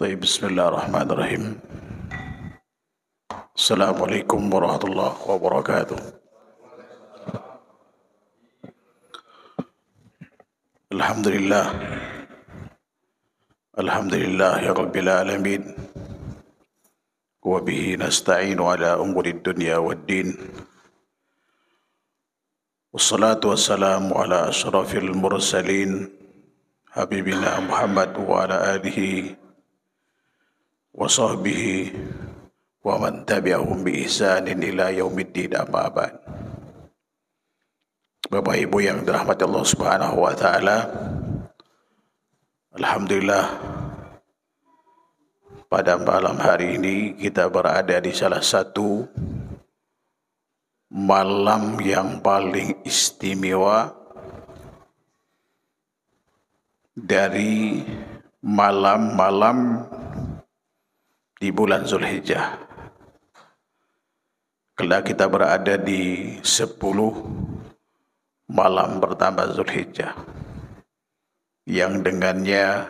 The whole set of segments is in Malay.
طيب بسم الله الرحمن الرحيم. السلام عليكم ورحمة الله وبركاته. الحمد لله يا رب العالمين، وبه نستعين على أمور الدنيا والدين، والصلاة والسلام على أشرف المرسلين حبيبنا محمد وعلى آله وصحبه ومن tabi'ahum bi ihsanin ila yaumiddin, amma ba'd. Bapak Ibu yang dirahmati Allah Subhanahu wa taala, alhamdulillah pada malam hari ini kita berada di salah satu malam yang paling istimewa dari malam-malam di bulan Zulhijjah. Kelak kita berada di 10 malam pertama Zulhijjah, yang dengannya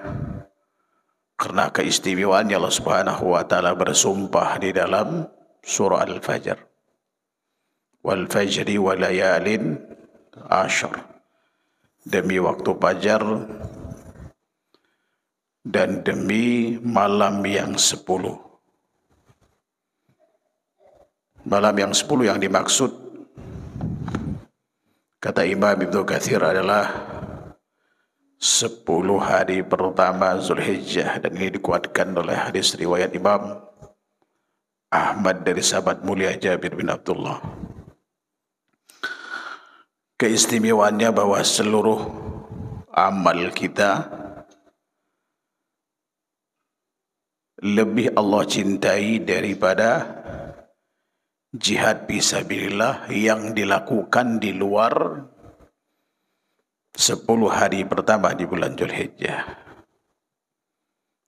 karena keistimewaannya Allah Subhanahu wa taala bersumpah di dalam surah Al-Fajr, wal fajri wa layalin ashar, demi waktu fajar dan demi malam yang 10. Malam yang 10 yang dimaksud, kata Imam Ibnu Katsir, adalah 10 hari pertama Zulhijjah, dan ini dikuatkan oleh hadis riwayat Imam Ahmad dari sahabat mulia Jabir bin Abdullah. Keistimewaannya bahwa seluruh amal kita lebih Allah cintai daripada jihad fisabilillah yang dilakukan di luar 10 hari pertama di bulan Zulhijjah.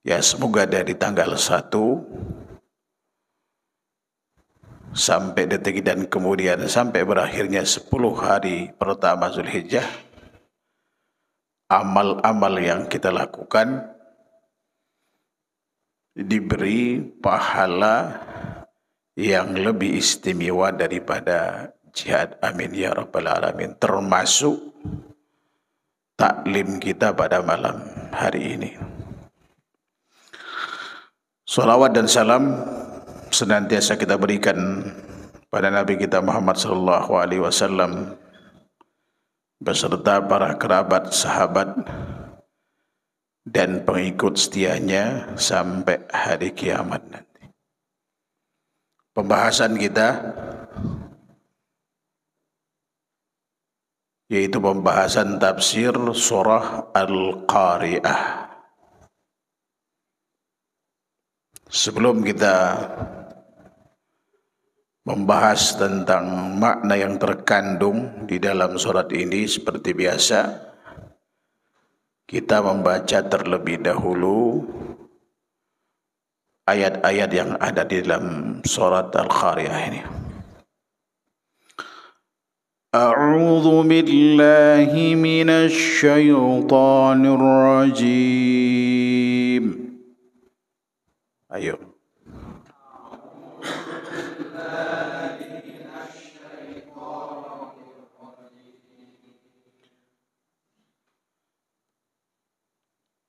Ya, semoga dari tanggal 1 sampai detik dan kemudian sampai berakhirnya 10 hari pertama Zulhijjah, amal-amal yang kita lakukan diberi pahala yang lebih istimewa daripada jihad. Amin ya rabbal alamin. Termasuk taklim kita pada malam hari ini. Salawat dan salam senantiasa kita berikan pada Nabi kita Muhammad sallallahu alaihi wasallam beserta para kerabat, sahabat dan pengikut setianya sampai hari kiamat nanti. Pembahasan kita yaitu pembahasan tafsir surah Al-Qari'ah. Sebelum kita membahas tentang makna yang terkandung di dalam surat ini, seperti biasa kita membaca terlebih dahulu ayat-ayat yang ada di dalam surat Al-Qari'ah ini. A'udzu billahi minasy syaithanir rajim. Ayo.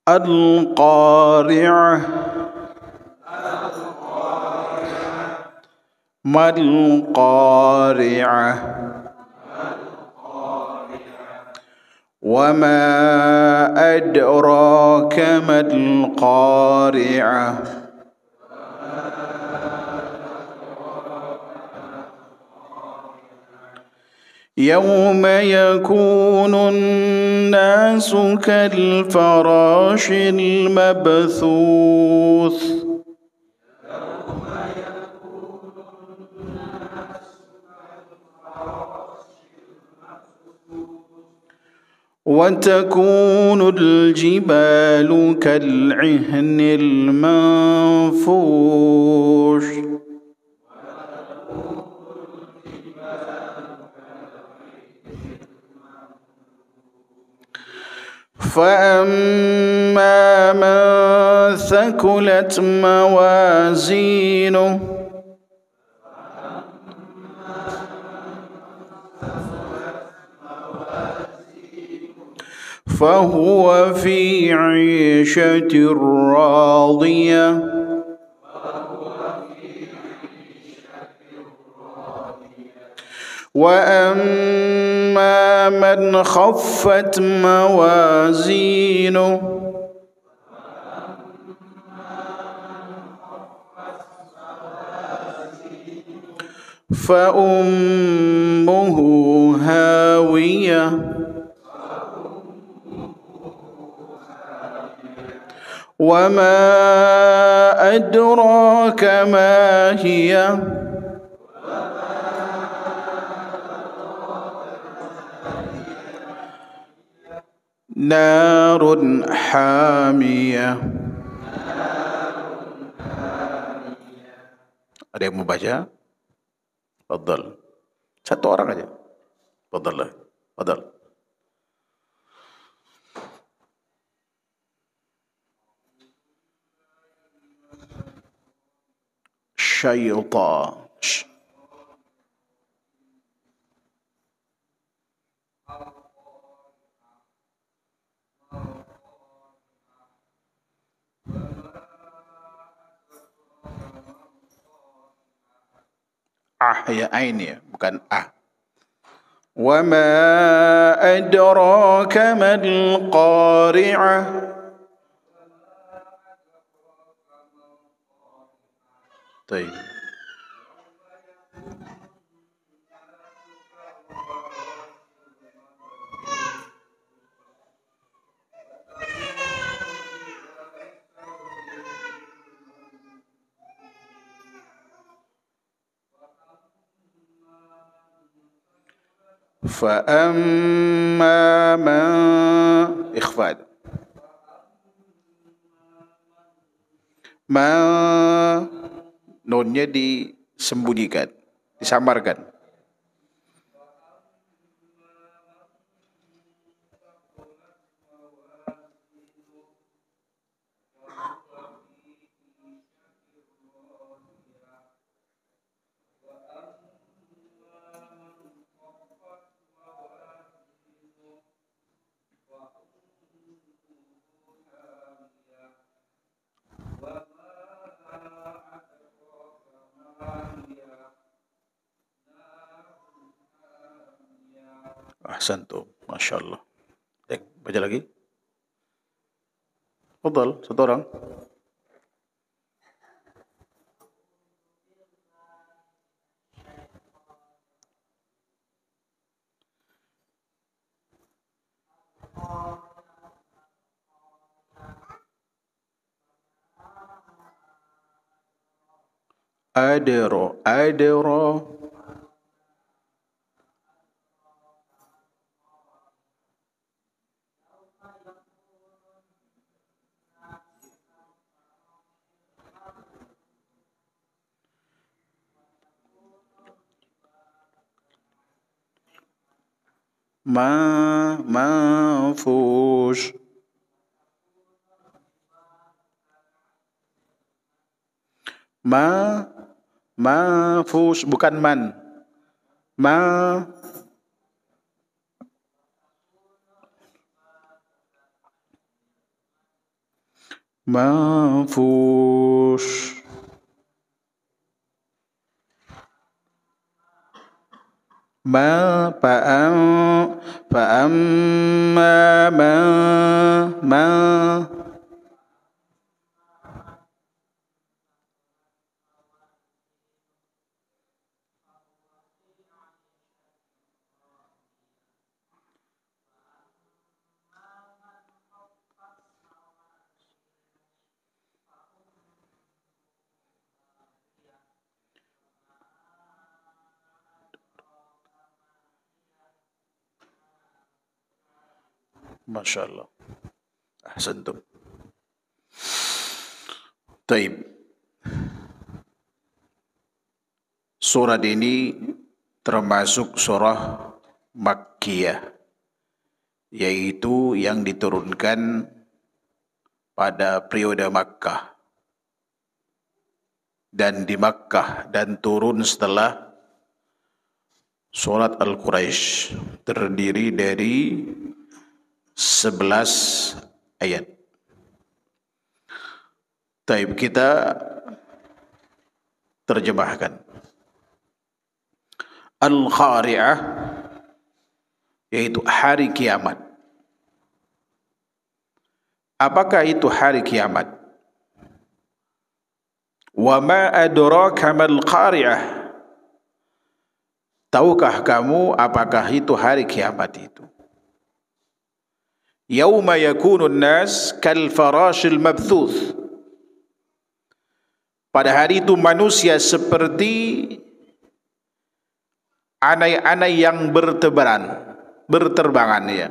Al-Qari'ah. Mal-Qari'ah. Wa ma adraka mal-Qari'ah. يوم يكون الناس كالفراش المبثوث وتكون الجبال كالعهن المنفوش فأما من ثقلت موازينه فهو في عيشة راضية وأما من خفت موازينه فأمه هاوية وما أدراك ما هي نار حامية. Ada yang mau baca? Fadal. Satu orang aja. Fadal lah. Fadal. Syaitan. Ya ain ya, bukan ah. Wa ma adraka mal qari'ah. Baik. فأما من إخفاء ما nunnya disembunyikan, disamarkan. Ahsantum, Masya Allah. Baca lagi. Fadal, satu orang. Adero. Manfush. Manfush bukan man. Manfush. فأما من Masya Allah. Ahsantum. Taib. Surat ini termasuk surah Makkiyah yaitu yang diturunkan pada periode Makkah dan di Makkah dan turun setelah Surat Al-Quraisy, terdiri dari 11 ayat. Taib, kita terjemahkan. Al-Qari'ah, yaitu hari kiamat. Apakah itu hari kiamat? Wa ma adraka mal qari'ah. Tahukah kamu apakah itu hari kiamat itu? Yauma yakunun nas kal farashil mabthuth. Pada hari itu manusia seperti anai-anai yang berterbangan ya.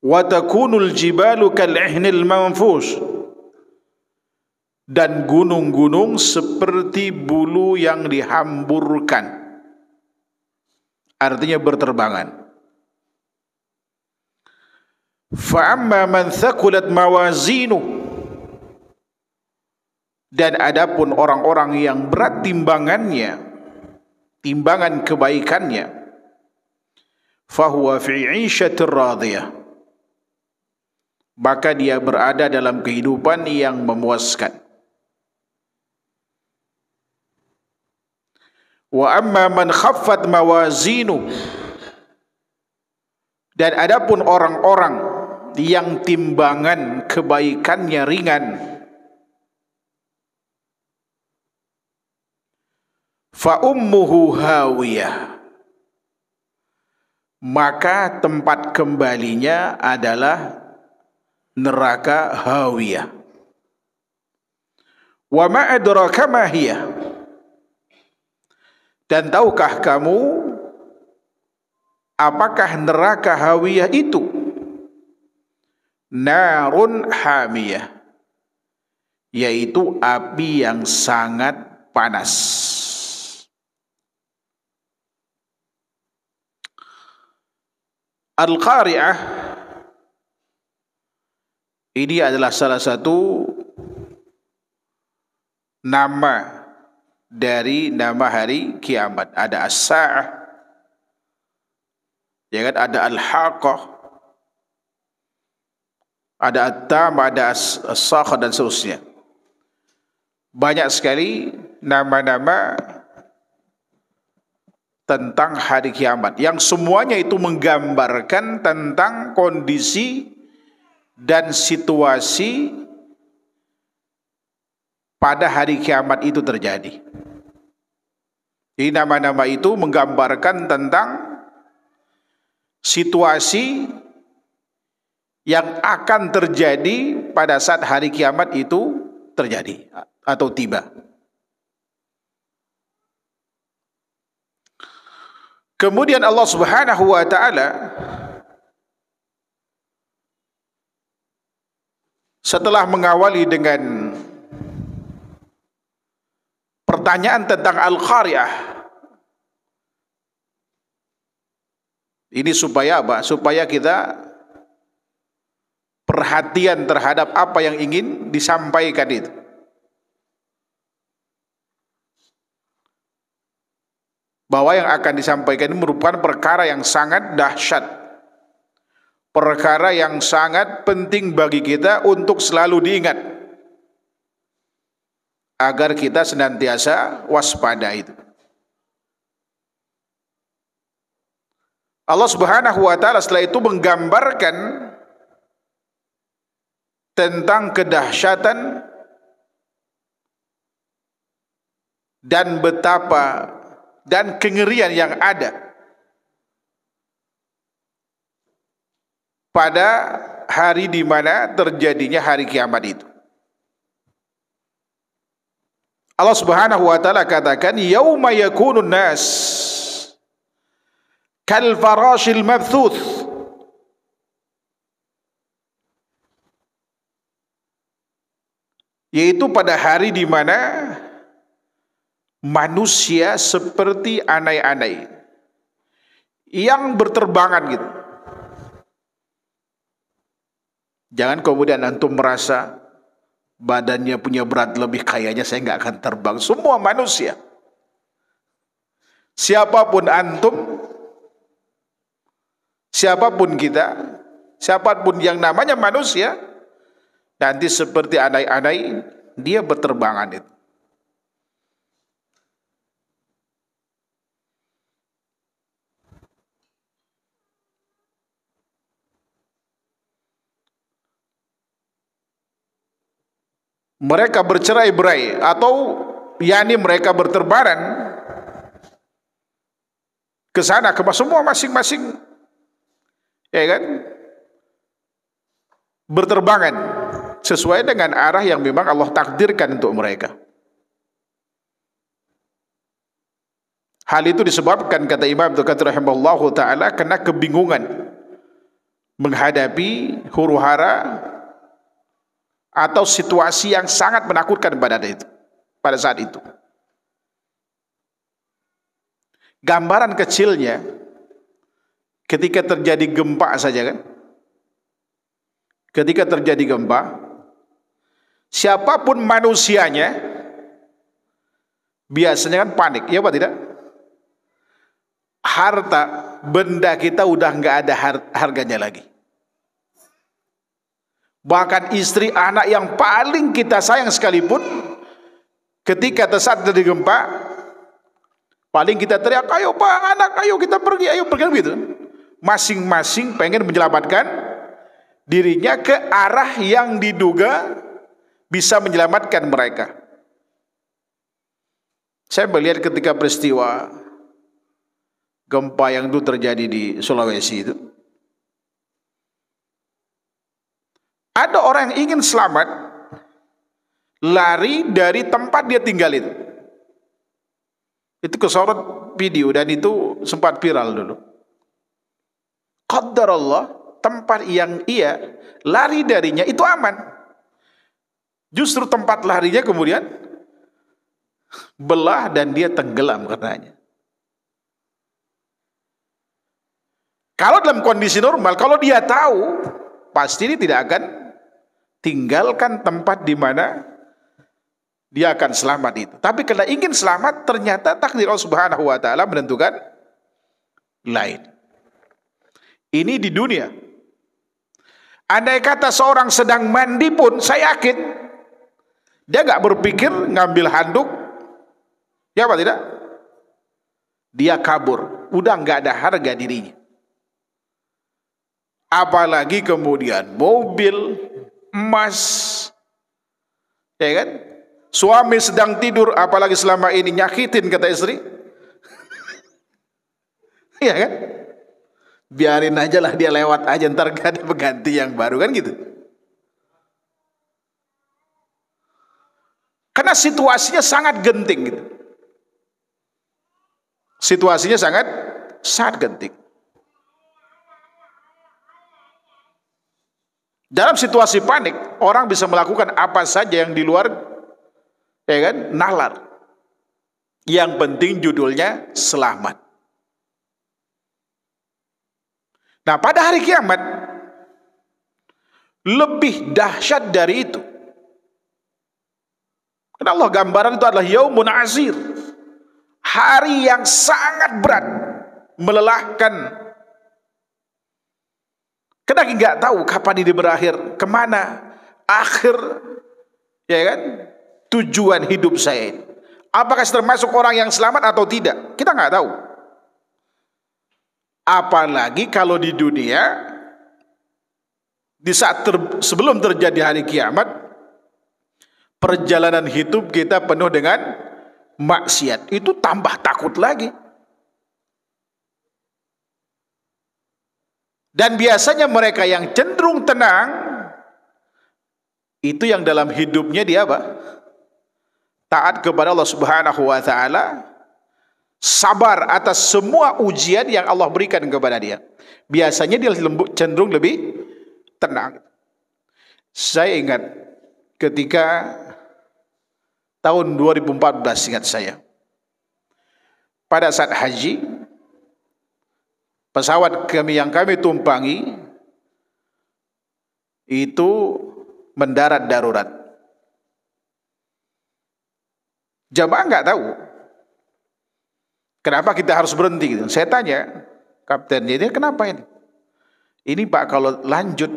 Wa takunul jibalu kal ihnil manfush. Dan gunung-gunung seperti bulu yang dihamburkan. Artinya berterbangan. Fa'amma man thaqulat mawazinu. Dan adapun orang-orang yang berat timbangannya, timbangan kebaikannya, fahuwa fi 'ishatir radiyah. Maka dia berada dalam kehidupan yang memuaskan. Wa amma man khaffat mawazinu. Dan adapun orang-orang yang timbangan kebaikannya ringan, fa ummuhu hawiyah. Maka tempat kembalinya adalah neraka hawiyah. Wa ma adraka ma hiya. Dan tahukah kamu apakah neraka hawiyah itu? Narun hamiyah, yaitu api yang sangat panas. Al-Qari'ah ini adalah salah satu nama dari nama hari kiamat. Ada as-sa'ah, ya kan? Ada al-haqqah, ada at-tam, ada as-sakhah dan seterusnya. Banyak sekali nama-nama tentang hari kiamat yang semuanya itu menggambarkan tentang kondisi dan situasi pada hari kiamat itu terjadi. Jadi nama-nama itu menggambarkan tentang situasi yang akan terjadi pada saat hari kiamat itu terjadi atau tiba. Kemudian Allah Subhanahu wa taala setelah mengawali dengan pertanyaan tentang Al-Qari'ah, ini supaya apa? Supaya kita perhatian terhadap apa yang ingin disampaikan itu. Bahwa yang akan disampaikan ini merupakan perkara yang sangat dahsyat, perkara yang sangat penting bagi kita untuk selalu diingat, agar kita senantiasa waspada itu. Allah Subhanahu wa taala setelah itu menggambarkan tentang kedahsyatan dan betapa dan kengerian yang ada pada hari di mana terjadinya hari kiamat itu. Allah Subhanahu wa taala katakan, yauma yakunun nas kal farashil mabthuth. Yaitu pada hari di mana manusia seperti anai-anai yang berterbangan gitu. Jangan kemudian antum merasa badannya punya berat lebih, kayaknya saya nggak akan terbang. Semua manusia, siapapun antum, siapapun kita, siapapun yang namanya manusia, nanti seperti andai-andai dia berterbangan itu. Mereka bercerai-berai atau mereka berterbaran ke sana ke semua masing-masing, ya kan, berterbangan sesuai dengan arah yang memang Allah takdirkan untuk mereka. Hal itu disebabkan, kata Imam Ibnu Katsir rahimahullahu taala, karena kebingungan menghadapi huru-hara atau situasi yang sangat menakutkan pada saat itu. Gambaran kecilnya ketika terjadi gempa saja kan. Ketika terjadi gempa, siapapun manusianya biasanya kan panik, ya apa tidak? Harta benda kita udah nggak ada harganya lagi. Bahkan istri, anak yang paling kita sayang sekalipun, ketika terjadi gempa, paling kita teriak, ayo pak, anak, ayo kita pergi, gitu. Masing-masing pengen menyelamatkan dirinya ke arah yang diduga bisa menyelamatkan mereka. Saya melihat ketika peristiwa gempa yang dulu terjadi di Sulawesi itu, ada orang yang ingin selamat, lari dari tempat dia tinggal itu. Itu kesorot video dan itu sempat viral dulu. Qadarullah, tempat yang ia lari darinya itu aman. Justru tempat larinya kemudian belah dan dia tenggelam karenanya. Kalau dalam kondisi normal, kalau dia tahu, pasti dia tidak akan tinggalkan tempat di mana dia akan selamat itu. Tapi kalau ingin selamat, ternyata takdir Allah Subhanahu wa taala menentukan lain. Ini di dunia. Andai kata seorang sedang mandi pun, saya yakin dia nggak berpikir ngambil handuk, ya apa tidak? Dia kabur, udah nggak ada harga dirinya. Apalagi kemudian mobil, emas, ya kan? Suami sedang tidur, apalagi selama ini nyakitin, kata istri, ya kan? Biarin aja lah dia lewat aja, ntar gak ada pengganti yang baru, kan gitu. Karena situasinya sangat genting gitu. Situasinya sangat genting. Dalam situasi panik, orang bisa melakukan apa saja yang di luar, ya kan, nalar. Yang penting judulnya selamat. Nah, pada hari kiamat lebih dahsyat dari itu. Karena Allah gambaran itu adalah yaumun azir, hari yang sangat berat, melelahkan. Karena nggak tahu kapan ini berakhir, kemana akhir, ya kan, tujuan hidup saya ini. Apakah termasuk orang yang selamat atau tidak? Kita nggak tahu. Apalagi kalau di dunia, di saat sebelum terjadi hari kiamat, perjalanan hidup kita penuh dengan maksiat, itu tambah takut lagi. Dan biasanya mereka yang cenderung tenang, itu yang dalam hidupnya dia apa? Taat kepada Allah Subhanahu wa taala, sabar atas semua ujian yang Allah berikan kepada dia. Biasanya dia cenderung lebih tenang. Saya ingat ketika tahun 2014, ingat saya, pada saat haji, pesawat yang kami tumpangi itu mendarat darurat. Jamaah nggak tahu kenapa kita harus berhenti gitu. Saya tanya kapten dia, kenapa ini? Ini Pak, kalau lanjut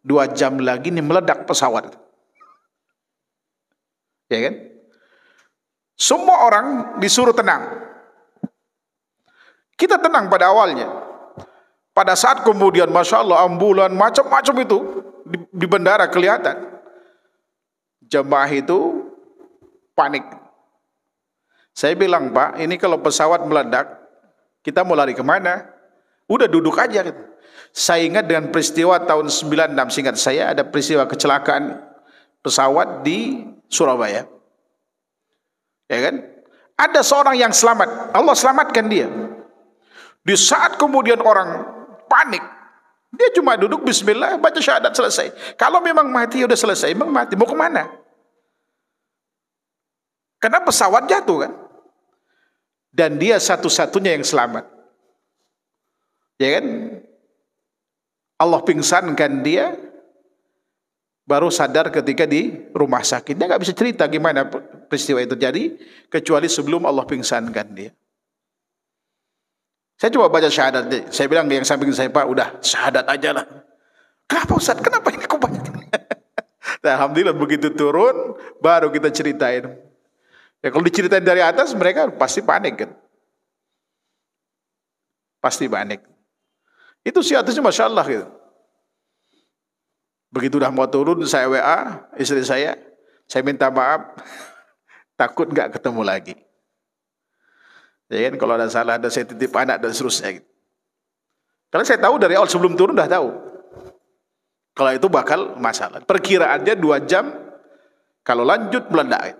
2 jam lagi nih meledak pesawat. Ya kan? Semua orang disuruh tenang. Kita tenang pada awalnya. Pada saat kemudian Masya Allah ambulan macam-macam itu di bandara kelihatan. Jemaah itu panik. Saya bilang, Pak, ini kalau pesawat meledak, kita mau lari kemana? Udah duduk aja gitu. Saya ingat dengan peristiwa tahun 96, seingat saya ada peristiwa kecelakaan pesawat di Surabaya. Ya kan? Ada seorang yang selamat, Allah selamatkan dia. Di saat kemudian orang panik, dia cuma duduk bismillah, baca syahadat, selesai. Kalau memang mati, udah selesai, memang mati, mau kemana? Karena pesawat jatuh kan? Dan dia satu-satunya yang selamat. Ya kan? Allah pingsankan dia, baru sadar ketika di rumah sakit. Dia nggak bisa cerita gimana peristiwa itu terjadi, kecuali sebelum Allah pingsankan dia. Saya coba baca syahadat. Saya bilang yang samping saya, Pak, udah syahadat aja lah. Kenapa Ustaz? Kenapa ini kok banyak? Nah, alhamdulillah begitu turun, baru kita ceritain. Ya kalau diceritain dari atas, mereka pasti panik kan. Pasti panik. Itu siatusnya Masya Allah gitu. Begitu udah mau turun, saya WA istri saya minta maaf, takut nggak ketemu lagi. Ya kan, kalau ada salah, ada saya titip anak dan seterusnya gitu. Karena saya tahu dari awal sebelum turun udah tahu kalau itu bakal masalah. Perkiraannya 2 jam, kalau lanjut meledak.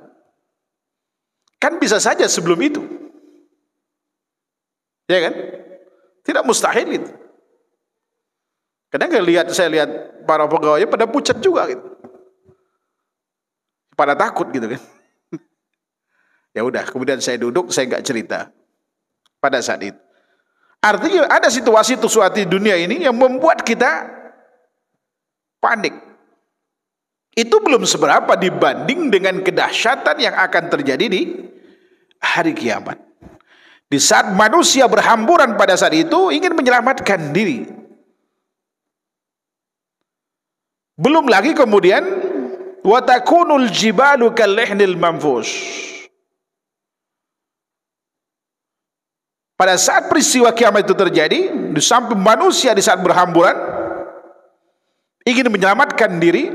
Kan bisa saja sebelum itu. Ya kan? Tidak mustahil itu. Kadang saya lihat para pegawai pada pucat juga gitu. Pada takut gitu kan. Ya udah, kemudian saya duduk, saya nggak cerita pada saat itu. Artinya ada situasi di dunia ini yang membuat kita panik. Itu belum seberapa dibanding dengan kedahsyatan yang akan terjadi di hari kiamat. Di saat manusia berhamburan pada saat itu ingin menyelamatkan diri. Belum lagi kemudian wa takunul jibalu kallihnil manfush. Pada saat peristiwa kiamat itu terjadi, di samping manusia di saat berhamburan ingin menyelamatkan diri,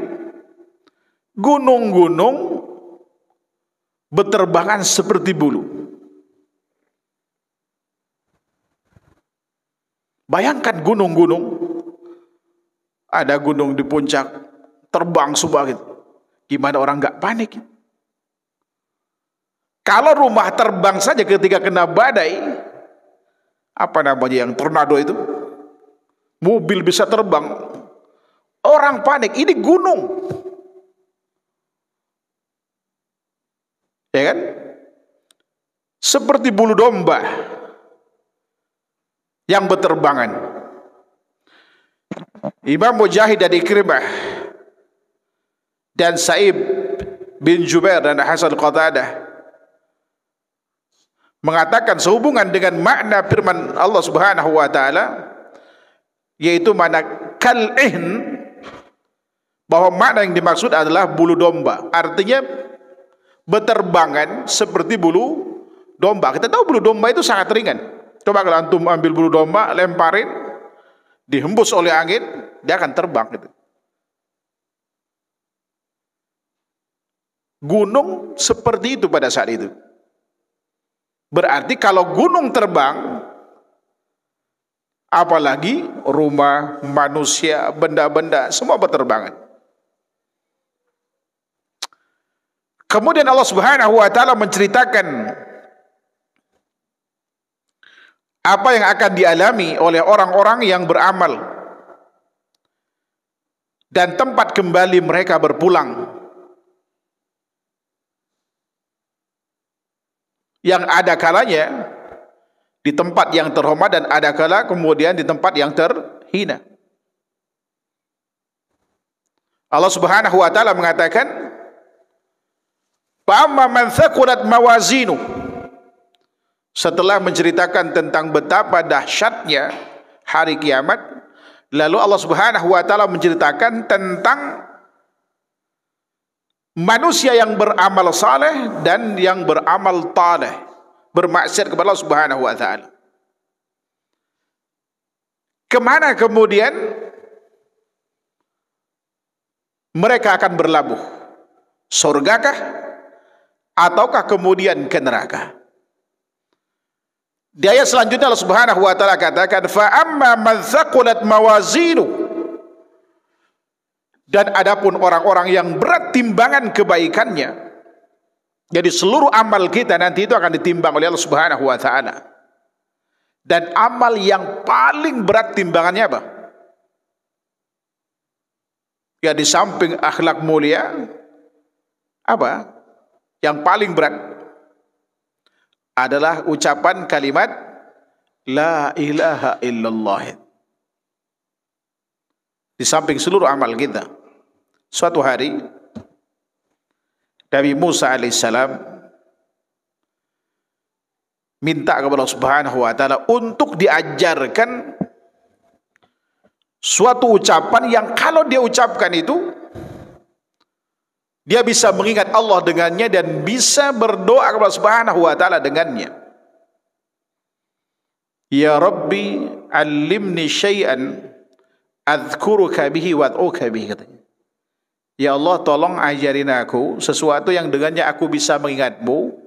gunung-gunung berterbangan seperti bulu. Bayangkan gunung-gunung, ada gunung di puncak terbang semua gitu. Gimana orang nggak panik? Kalau rumah terbang saja ketika kena badai, apa namanya yang tornado itu, mobil bisa terbang, orang panik. Ini gunung, ya kan? Seperti bulu domba yang berterbangan. Imam Mujahid dan Ikrimah dan Sa'ib bin Jubair dan Hasan Qatadah mengatakan sehubungan dengan makna firman Allah Subhanahu wa taala, yaitu makna kal'ihn, bahwa makna yang dimaksud adalah bulu domba. Artinya berterbangan seperti bulu domba. Kita tahu bulu domba itu sangat ringan. Coba kalau antum ambil bulu domba, lemparin, dihembus oleh angin, dia akan terbang gitu. Gunung seperti itu pada saat itu. Berarti kalau gunung terbang, apalagi rumah, manusia, benda-benda, semua berterbangan. Kemudian Allah Subhanahu wa taala menceritakan apa yang akan dialami oleh orang-orang yang beramal dan tempat kembali mereka berpulang. Yang ada kalanya di tempat yang terhormat dan ada kala kemudian di tempat yang terhina. Allah Subhanahu wa taala mengatakan, "Fa amma man thaqulat mawazinu." Setelah menceritakan tentang betapa dahsyatnya hari kiamat, lalu Allah Subhanahu wa taala menceritakan tentang manusia yang beramal saleh dan yang beramal taleh, bermaksiat kepada Allah Subhanahu wa taala. Kemana kemudian mereka akan berlabuh? Surgakah ataukah kemudian ke neraka? Di ayat selanjutnya Allah Subhanahu wa taala katakan, fa amma man thaqulat mawazinu. Dan adapun orang-orang yang berat timbangan kebaikannya, jadi seluruh amal kita nanti itu akan ditimbang oleh Allah Subhanahu wa taala. Dan amal yang paling berat timbangannya apa? Ya, di samping akhlak mulia, apa? Yang paling berat adalah ucapan kalimat la ilaha illallah. Di samping seluruh amal kita. Suatu hari Nabi Musa alaihissalam minta kepada Allah Subhanahu wa taala untuk diajarkan suatu ucapan yang kalau dia ucapkan itu dia bisa mengingat Allah dengannya dan bisa berdoa kepada Allah Subhanahu wa taala dengannya. Ya Rabbi allimni syai'an adzkuruka bihi wa ad'uka bihi, katanya. Ya Allah, tolong ajarin aku sesuatu yang dengannya aku bisa mengingatmu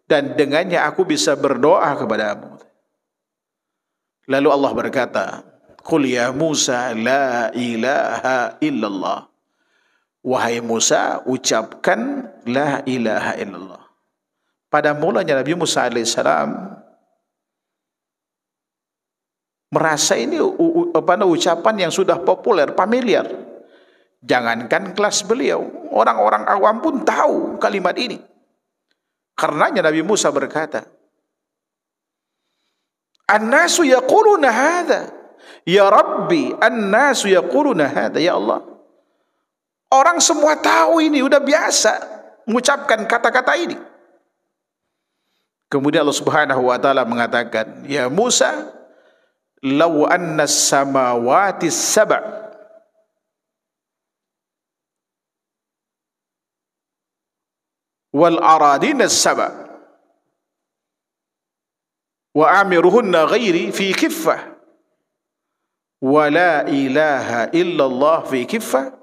dan dengannya aku bisa berdoa kepadamu. Lalu Allah berkata, Qul ya Musa la ilaha illallah. Wahai Musa, ucapkan la ilaha illallah. Pada mulanya Nabi Musa alaihissalam merasa ini ucapan yang sudah populer, familiar. Jangankan kelas beliau, orang-orang awam pun tahu kalimat ini. Karenanya Nabi Musa berkata, An-nasu yaquluna hadha. Ya Rabbi, an-nasu yaquluna hadha. Ya Allah, orang semua tahu ini, udah biasa mengucapkan kata-kata ini. Kemudian Allah Subhanahu wa taala mengatakan, Ya Musa, law anna as-samawati as-sab' wal aradina as-sab' wa amiruhunna ghairi fi kiffah wa la ilaha illallah fi kiffah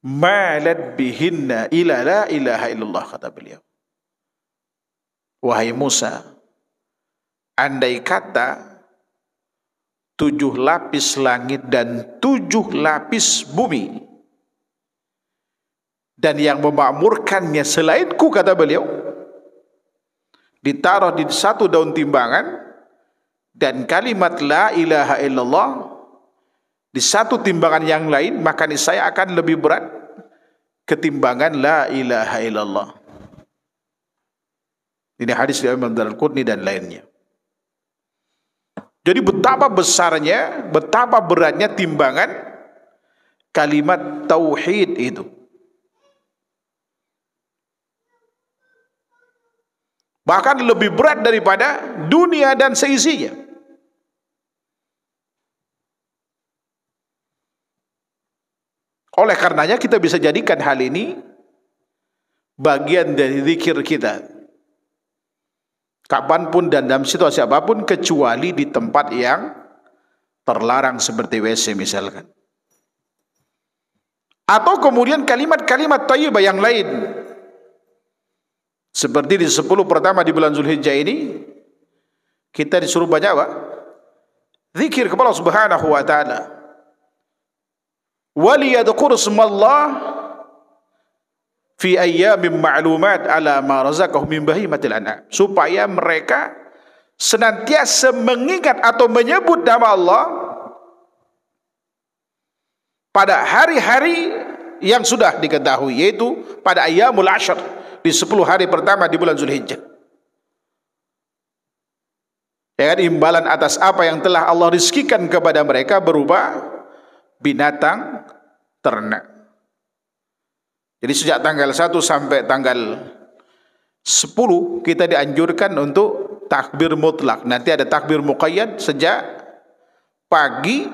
malat bihinna ila la ilaha illallah, kata beliau. Wahai Musa, andai kata 7 lapis langit dan 7 lapis bumi dan yang memakmurkannya selainku, kata beliau, ditaruh di satu daun timbangan, dan kalimat la ilaha illallah di satu timbangan yang lain, maka niscaya akan lebih berat ketimbangan la ilaha illallah. Ini hadis dari Imam Ad-Darqutni dan lainnya. Jadi betapa besarnya, betapa beratnya timbangan kalimat tauhid itu. Bahkan lebih berat daripada dunia dan seisinya. Oleh karenanya kita bisa jadikan hal ini bagian dari zikir kita, kapanpun dan dalam situasi apapun, kecuali di tempat yang terlarang seperti WC misalkan. Atau kemudian kalimat-kalimat thayyibah yang lain. Seperti di 10 pertama di bulan Zulhijjah ini, kita disuruh banyak apa? Zikir kepada Allah Subhanahu wa taala. Waliyadhkuru ismallah fi ayyamin ma'lumat ala ma razaqahum min bahimatil an'am. Supaya mereka senantiasa mengingat atau menyebut nama Allah pada hari-hari yang sudah diketahui, yaitu pada ayyamul ashr, di 10 hari pertama di bulan Zulhijjah. Ya kan, imbalan atas apa yang telah Allah rizkikan kepada mereka berupa binatang ternak. Jadi sejak tanggal 1 sampai tanggal 10 kita dianjurkan untuk takbir mutlak. Nanti ada takbir muqayyad sejak pagi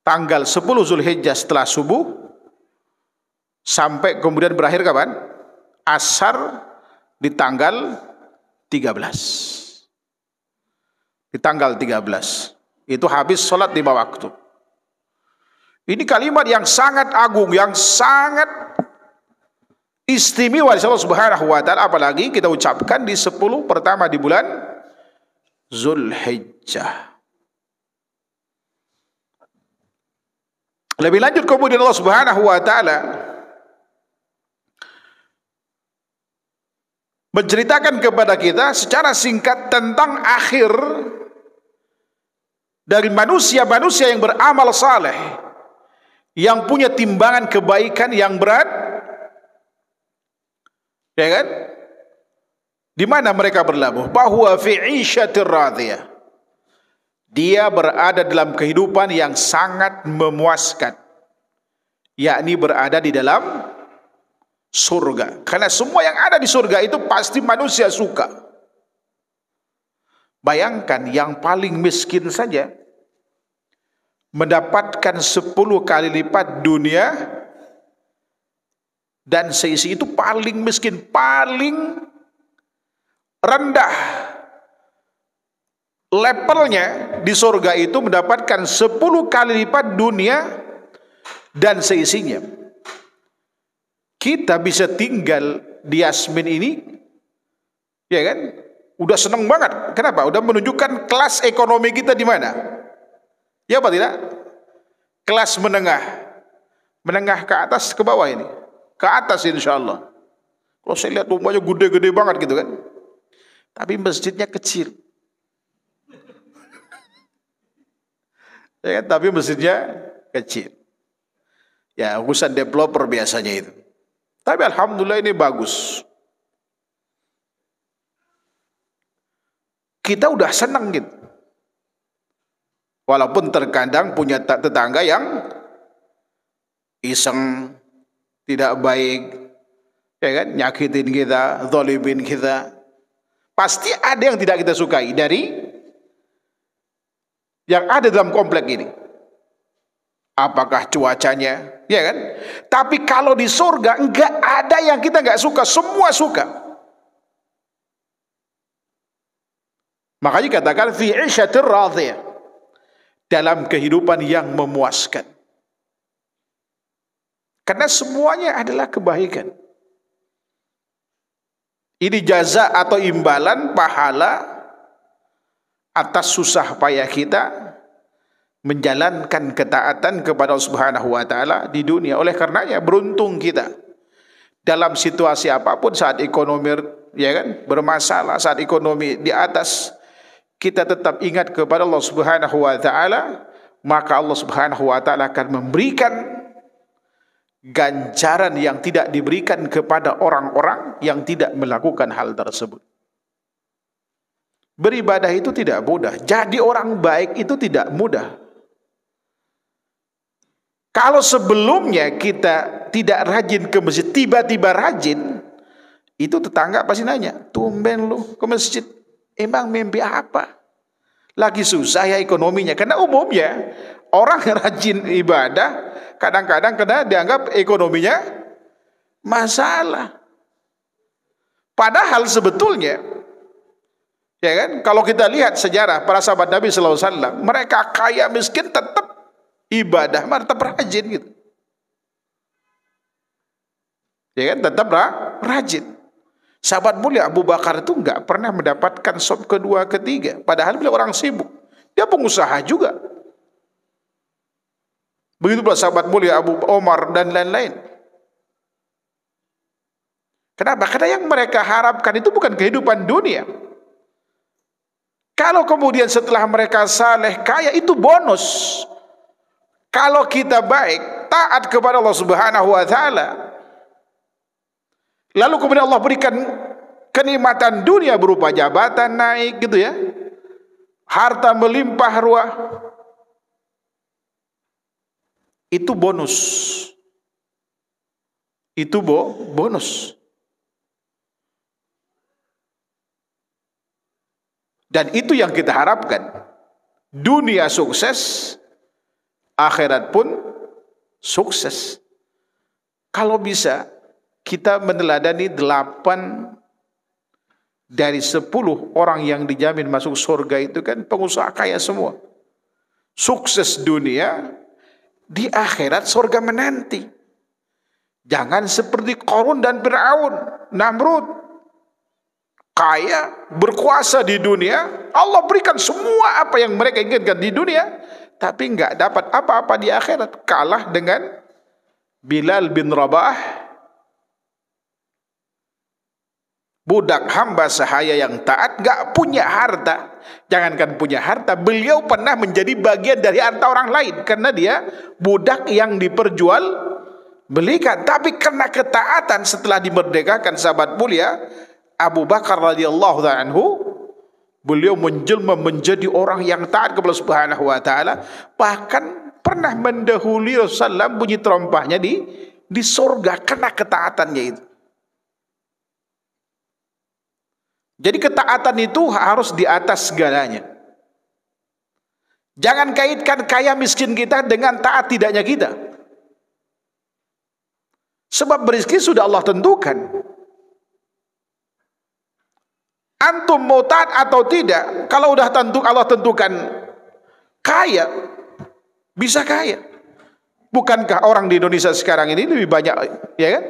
tanggal 10 Zulhijjah setelah subuh sampai kemudian berakhir kapan? Asar di tanggal 13. Di tanggal 13 itu habis sholat 5 waktu. Ini kalimat yang sangat agung, yang sangat istimewa di Allah Subhanahu wa taala, apalagi kita ucapkan di 10 pertama di bulan Zulhijjah. Lebih lanjut kemudian Allah Subhanahu wa taala menceritakan kepada kita secara singkat tentang akhir dari manusia-manusia yang beramal saleh, yang punya timbangan kebaikan yang berat. Ya kan? Di mana mereka berlabuh? Bahwa fi 'isyatir radiyah. Dia berada dalam kehidupan yang sangat memuaskan, yakni berada di dalam surga. Karena semua yang ada di surga itu pasti manusia suka. Bayangkan yang paling miskin saja mendapatkan 10 kali lipat dunia dan seisi itu. Paling miskin, paling rendah levelnya di surga itu mendapatkan 10 kali lipat dunia dan seisinya. Kita bisa tinggal di Yasmin ini, ya kan? Udah seneng banget. Kenapa? Udah menunjukkan kelas ekonomi kita di mana. Ya apa tidak? Kelas menengah. Menengah ke atas ke bawah ini. Ke atas insya Allah. Kalau saya lihat rumahnya gede-gede banget gitu kan. Tapi masjidnya kecil. Ya kan? Tapi masjidnya kecil. Ya urusan developer biasanya itu. Tapi alhamdulillah ini bagus. Kita udah senang gitu. Walaupun terkadang punya tetangga yang iseng, tidak baik, ya kan, nyakitin kita, zalimin kita. Pasti ada yang tidak kita sukai dari yang ada dalam komplek ini. Apakah cuacanya, ya kan? Tapi kalau di surga enggak ada yang kita enggak suka, semua suka. Makanya katakan fi 'isyatir radiyah, dalam kehidupan yang memuaskan. Karena semuanya adalah kebaikan. Ini jaza atau imbalan pahala atas susah payah kita menjalankan ketaatan kepada Allah Subhanahu wa taala di dunia. Oleh karenanya beruntung kita dalam situasi apapun, saat ekonomi, ya kan, bermasalah, saat ekonomi di atas, kita tetap ingat kepada Allah Subhanahu wa taala, maka Allah Subhanahu wa taala akan memberikan ganjaran yang tidak diberikan kepada orang-orang yang tidak melakukan hal tersebut. Beribadah itu tidak mudah. Jadi orang baik itu tidak mudah. Kalau sebelumnya kita tidak rajin ke masjid, tiba-tiba rajin, itu tetangga pasti nanya, tumben lu ke masjid, emang mimpi apa? Lagi susah ya ekonominya. Karena umumnya orang yang rajin ibadah kadang-kadang kena dianggap ekonominya masalah. Padahal sebetulnya, ya kan, kalau kita lihat sejarah para sahabat Nabi sallallahu alaihi wasallam, mereka kaya miskin tetap ibadah, tetap rajin gitu. Ya kan, tetap rajin. Sahabat mulia Abu Bakar itu enggak pernah mendapatkan sop kedua, ketiga. Padahal beliau orang sibuk. Dia pengusaha juga. Begitu pula sahabat mulia Abu Omar dan lain-lain. Kenapa? Karena yang mereka harapkan itu bukan kehidupan dunia. Kalau kemudian setelah mereka saleh, kaya, itu bonus. Kalau kita baik, taat kepada Allah Subhanahu wa taala, lalu kemudian Allah berikan kenikmatan dunia berupa jabatan naik gitu ya, harta melimpah ruah, itu bonus. Itu bonus. Dan itu yang kita harapkan. Dunia sukses, akhirat pun sukses. Kalau bisa kita meneladani 8 dari 10 orang yang dijamin masuk surga itu kan pengusaha kaya semua. Sukses dunia, di akhirat surga menanti. Jangan seperti Qarun dan Fir'aun, Namrud. Kaya, berkuasa di dunia, Allah berikan semua apa yang mereka inginkan di dunia, tapi enggak dapat apa-apa di akhirat. Kalah dengan Bilal bin Rabah, budak hamba sahaya yang taat, enggak punya harta. Jangankan punya harta, beliau pernah menjadi bagian dari harta orang lain, karena dia budak yang diperjual belikan. Tapi karena ketaatan setelah dimerdekakan sahabat mulia Abu Bakar radhiyallahu anhu, beliau menjelma menjadi orang yang taat kepada Subhanahu wa taala, bahkan pernah mendahului Rasulullah bunyi terompahnya di surga karena ketaatannya itu. Jadi ketaatan itu harus di atas segalanya. Jangan kaitkan kaya miskin kita dengan taat tidaknya kita. Sebab rezeki sudah Allah tentukan. Antum mau taat atau tidak, kalau udah Allah tentukan kaya, bisa kaya. Bukankah orang di Indonesia sekarang ini lebih banyak, ya kan?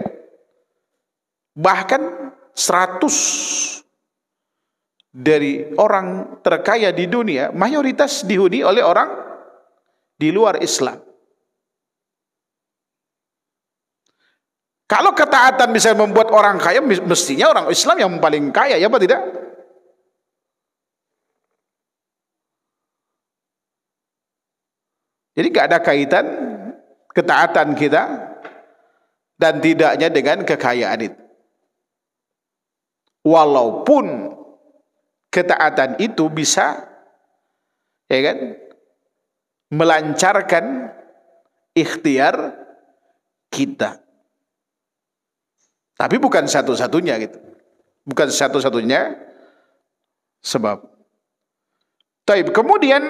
Bahkan 100 dari orang terkaya di dunia, mayoritas dihuni oleh orang di luar Islam. Kalau ketaatan bisa membuat orang kaya, mestinya orang Islam yang paling kaya, ya apa tidak? Jadi gak ada kaitan ketaatan kita dan tidaknya dengan kekayaan itu. Walaupun ketaatan itu bisa, ya kan, melancarkan ikhtiar kita. Tapi bukan satu-satunya gitu. Bukan satu-satunya sebab. Taib. Kemudian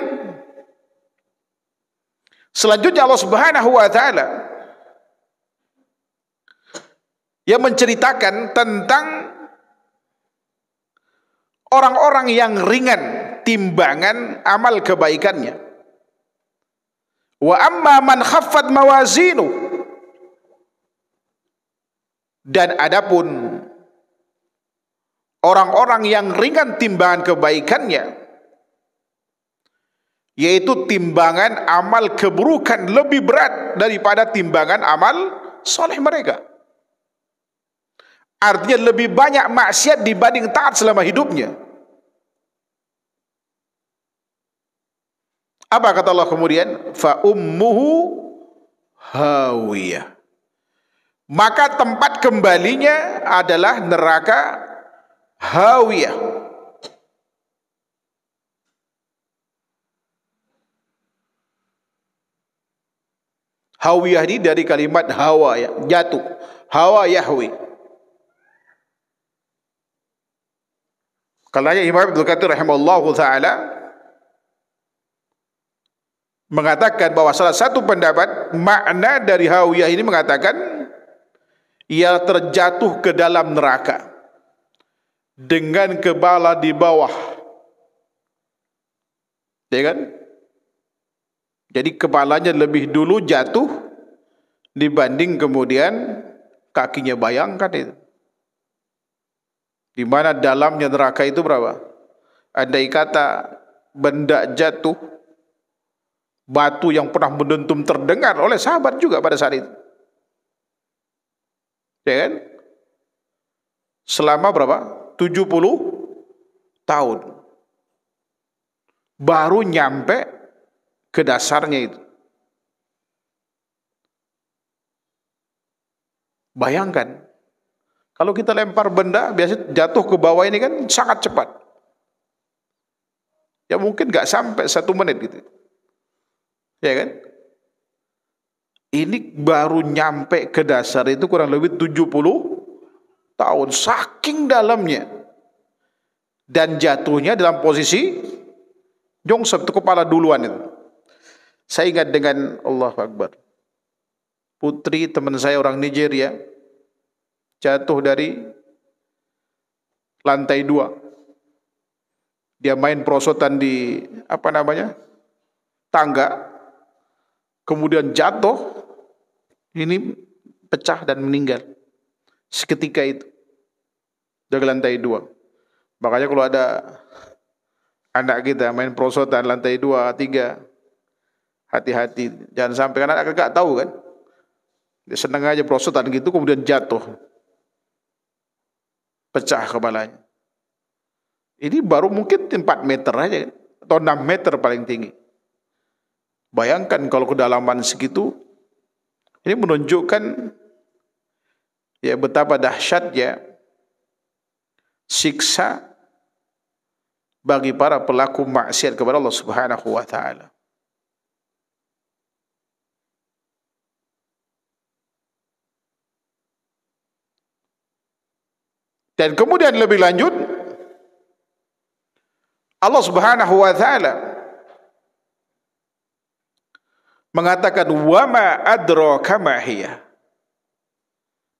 selanjutnya Allah Subhanahu wa taala yang menceritakan tentang orang-orang yang ringan timbangan amal kebaikannya. Wa amma man khaffat mawazinu, dan adapun orang-orang yang ringan timbangan kebaikannya, yaitu timbangan amal keburukan lebih berat daripada timbangan amal soleh mereka. Artinya lebih banyak maksiat dibanding taat selama hidupnya. Apa kata Allah kemudian? Fa ummuhu hawiyah. Maka tempat kembalinya adalah neraka hawiyah. Hawiyah ini dari kalimat hawa, ya, jatuh. Hawa yahwi. Kalanya Imam Ibnu Katsir rahimahullahu taala mengatakan bahwa salah satu pendapat makna dari hawiyah ini mengatakan ia terjatuh ke dalam neraka dengan kepala di bawah, ya kan? Jadi kepalanya lebih dulu jatuh dibanding kemudian kakinya. Bayangkan itu. Di mana dalamnya neraka itu berapa? Andai kata benda jatuh, batu yang pernah mendentum terdengar oleh sahabat juga pada saat itu. Ya kan? Selama berapa? 70 tahun. Baru nyampe ke dasarnya itu. Bayangkan, kalau kita lempar benda, biasanya jatuh ke bawah ini kan sangat cepat. Ya mungkin gak sampai 1 menit gitu. Ya kan? Ini baru nyampe ke dasar itu kurang lebih 70 tahun. Saking dalamnya. Dan jatuhnya dalam posisi jongsep, itu kepala duluan itu. Saya ingat dengan Allahu Akbar. Putri teman saya orang Nigeria jatuh dari lantai 2. Dia main perosotan di tangga, kemudian jatuh, ini pecah dan meninggal seketika itu dari lantai 2. Makanya kalau ada anak kita main perosotan lantai 2, 3, hati-hati, jangan sampai, kan anak gak tahu kan, dia senang aja perosotan gitu kemudian jatuh, pecah kepalanya. Ini baru mungkin 4 meter aja atau 6 meter paling tinggi. Bayangkan kalau kedalaman segitu. Ini menunjukkan ya betapa dahsyatnya siksa bagi para pelaku maksiat kepada Allah Subhanahu wa taala. Dan kemudian lebih lanjut, Allah Subhanahu wa taala mengatakan, wa ma adraka ma hiya.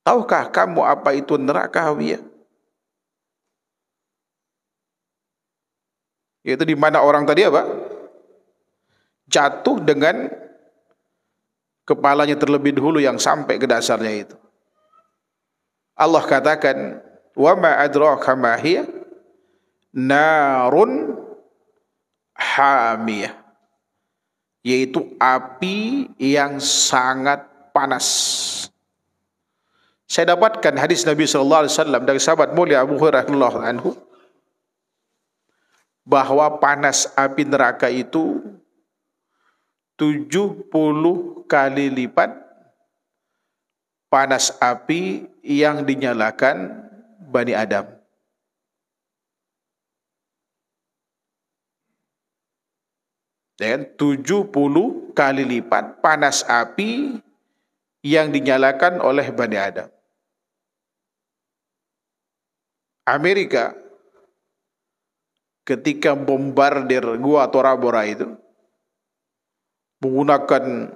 Tahukah kamu apa itu neraka hawiyah? Yaitu di mana orang tadi jatuh dengan kepalanya terlebih dahulu yang sampai ke dasarnya itu. Allah katakan, wa ma adraka ma hiya narun hamiyah, yaitu api yang sangat panas. Saya dapatkan hadis Nabi sallallahu alaihi wasallam dari sahabat mulia Abu Hurairah radhiyallahu anhu, bahwa panas api neraka itu 70 kali lipat panas api yang dinyalakan Bani Adam. Dan 70 kali lipat panas api yang dinyalakan oleh Bani Adam. Amerika ketika bombardir gua Tora Bora itu menggunakan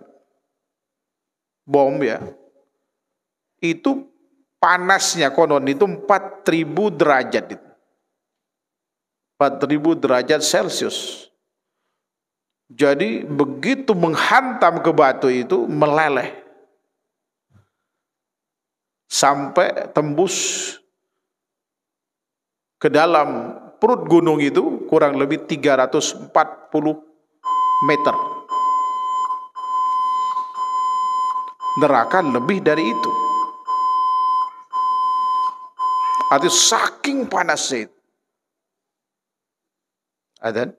bom ya, itu panasnya konon itu 4.000 derajat itu. 4.000 derajat Celcius. Jadi begitu menghantam ke batu itu meleleh sampai tembus ke dalam perut gunung itu kurang lebih 340 meter. Neraka lebih dari itu. Artinya saking panasnya itu. Adzan.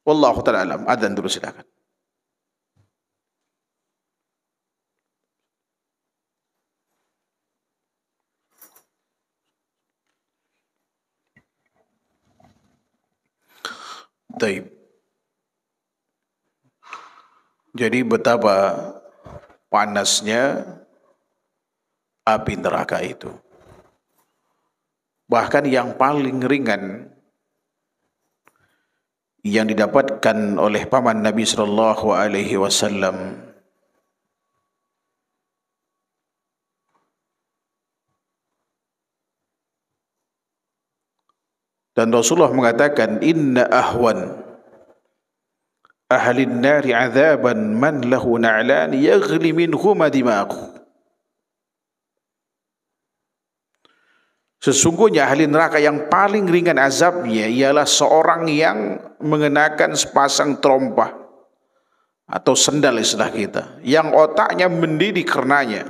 Wallahu ta'ala alam. Adzan dulu silakan. Taib. Jadi betapa panasnya api neraka itu. Bahkan yang paling ringan yang didapatkan oleh paman Nabi sallallahu alaihi wasallam dan Rasulullah mengatakan, inna ahwan ahlin nari azaban man lahu na'lan yaghli minhuma dimaghu. Sesungguhnya ahli neraka yang paling ringan azabnya ialah seorang yang mengenakan sepasang terompah atau sendal istilah kita, yang otaknya mendidih karenanya.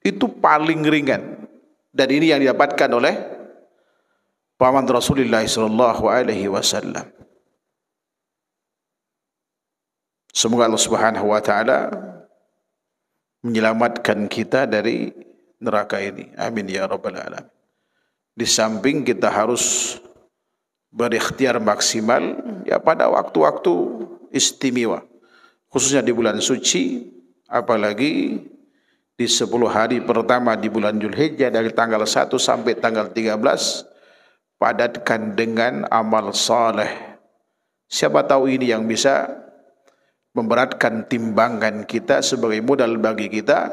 Itu paling ringan. Dan ini yang didapatkan oleh paman Rasulullah sallallahu alaihi wasallam. Semoga Allah Subhanahu wa taala menyelamatkan kita dari neraka ini. Amin ya rabbal alamin. Di samping kita harus berikhtiar maksimal ya pada waktu-waktu istimewa, khususnya di bulan suci, apalagi di 10 hari pertama di bulan Dzulhijjah dari tanggal 1 sampai tanggal 13, padatkan dengan amal saleh. Siapa tahu ini yang bisa memberatkan timbangan kita sebagai modal bagi kita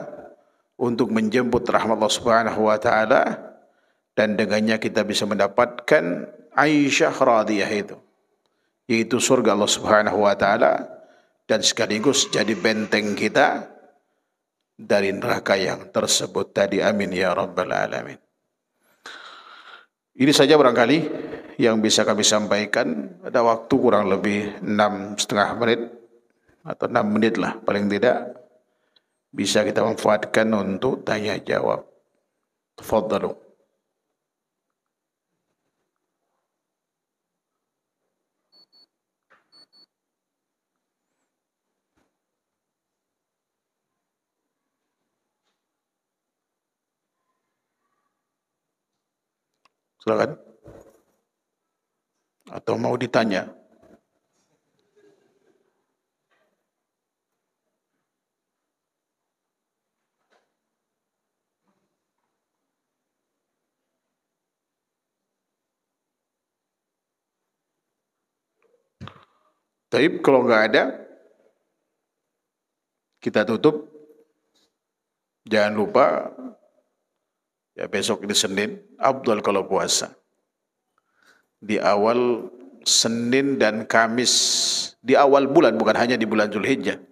untuk menjemput rahmat Allah Subhanahu wa taala, dan dengannya kita bisa mendapatkan Aisyah radhiyah itu, yaitu surga Allah Subhanahu wa taala, dan sekaligus jadi benteng kita dari neraka yang tersebut tadi. Amin ya rabbal alamin. Ini saja barangkali yang bisa kami sampaikan. Ada waktu kurang lebih 6,5 menit atau 6 menit lah paling tidak, bisa kita manfaatkan untuk tanya jawab. Tafadhalu. Silakan. Atau mau ditanya? Tapi kalau nggak ada, kita tutup. Jangan lupa, ya besok ini Senin, afdal kalau puasa. Di awal Senin dan Kamis, di awal bulan, bukan hanya di bulan Dzulhijjah.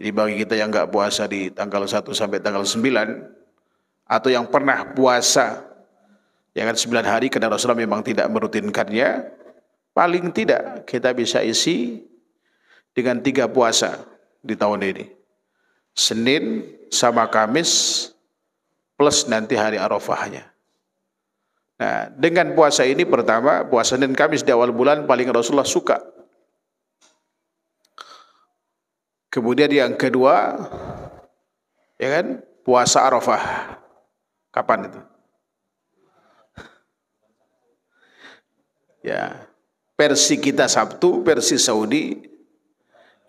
Jadi bagi kita yang nggak puasa di tanggal 1 sampai tanggal 9, atau yang pernah puasa, ya kan 9 hari, karena Rasulullah memang tidak merutinkannya, paling tidak kita bisa isi dengan 3 puasa di tahun ini. Senin sama Kamis plus nanti hari Arafahnya. Nah, dengan puasa ini, pertama, puasa Senin Kamis di awal bulan paling Rasulullah suka. Kemudian yang kedua, ya kan, puasa Arafah. Kapan itu? Ya, versi kita Sabtu, versi Saudi,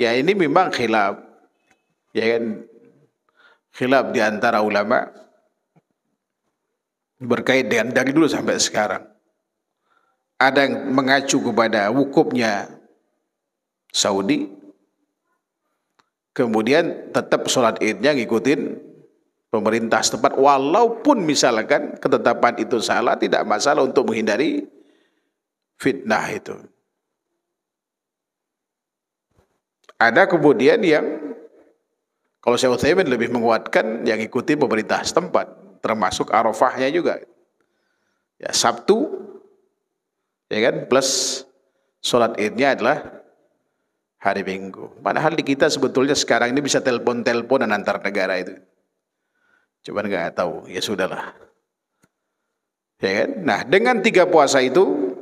ya ini memang khilaf, ya kan, khilaf di antara ulama berkait dengan dari dulu sampai sekarang. Ada yang mengacu kepada wukufnya Saudi, kemudian tetap sholat idnya ngikutin pemerintah setempat, walaupun misalkan ketetapan itu salah, tidak masalah untuk menghindari fitnah itu. Ada kemudian yang, kalau Syekh Utsaimin lebih menguatkan yang ikuti pemerintah setempat, termasuk Arafahnya juga. Ya, Sabtu, ya kan, plus sholat idnya adalah hari Minggu. Padahal di kita sebetulnya sekarang ini bisa telepon-teleponan antar negara itu. Cuman nggak tahu, ya sudahlah. Ya kan? Nah, dengan 3 puasa itu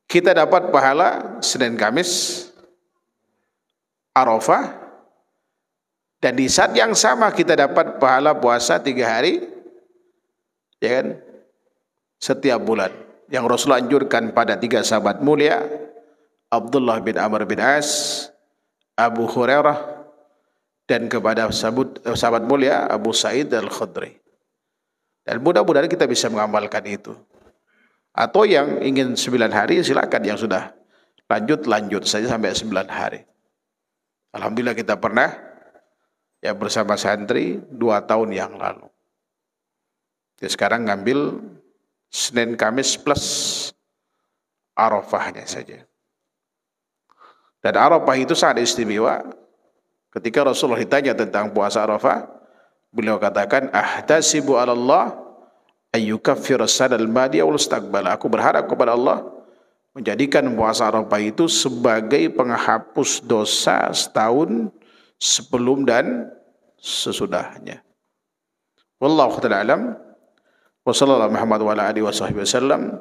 kita dapat pahala Senin Kamis, Arafah, dan di saat yang sama kita dapat pahala puasa 3 hari, ya kan, setiap bulan. Yang Rasulullah anjurkan pada 3 sahabat mulia, Abdullah bin Amr bin As, Abu Hurairah, dan kepada sahabat mulia Abu Sa'id Al-Khudri. Dan mudah-mudahan kita bisa mengamalkan itu. Atau yang ingin 9 hari silakan, yang sudah lanjut saja sampai 9 hari. Alhamdulillah kita pernah ya bersama santri 2 tahun yang lalu. Jadi sekarang ngambil Senin Kamis plus Arafahnya saja. Dan Arafah itu sangat istimewa. Ketika Rasulullah ditanya tentang puasa Arafah, beliau katakan, ahtasibu 'ala Allah ayyukaffir as-sanal madiyah wal mustaqbal. Aku berharap kepada Allah menjadikan puasa Arafah itu sebagai penghapus dosa setahun sebelum dan sesudahnya. Wallahu ta'ala alam. Wa sallallahu Muhammad wa ala alihi wa sahbihi wasallam.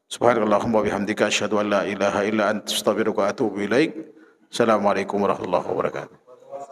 Subhanakallahumma wa bihamdika asyhadu an la ilaha illa anta astaghfiruka wa atubu ilaik. Assalamualaikum warahmatullahi wabarakatuh.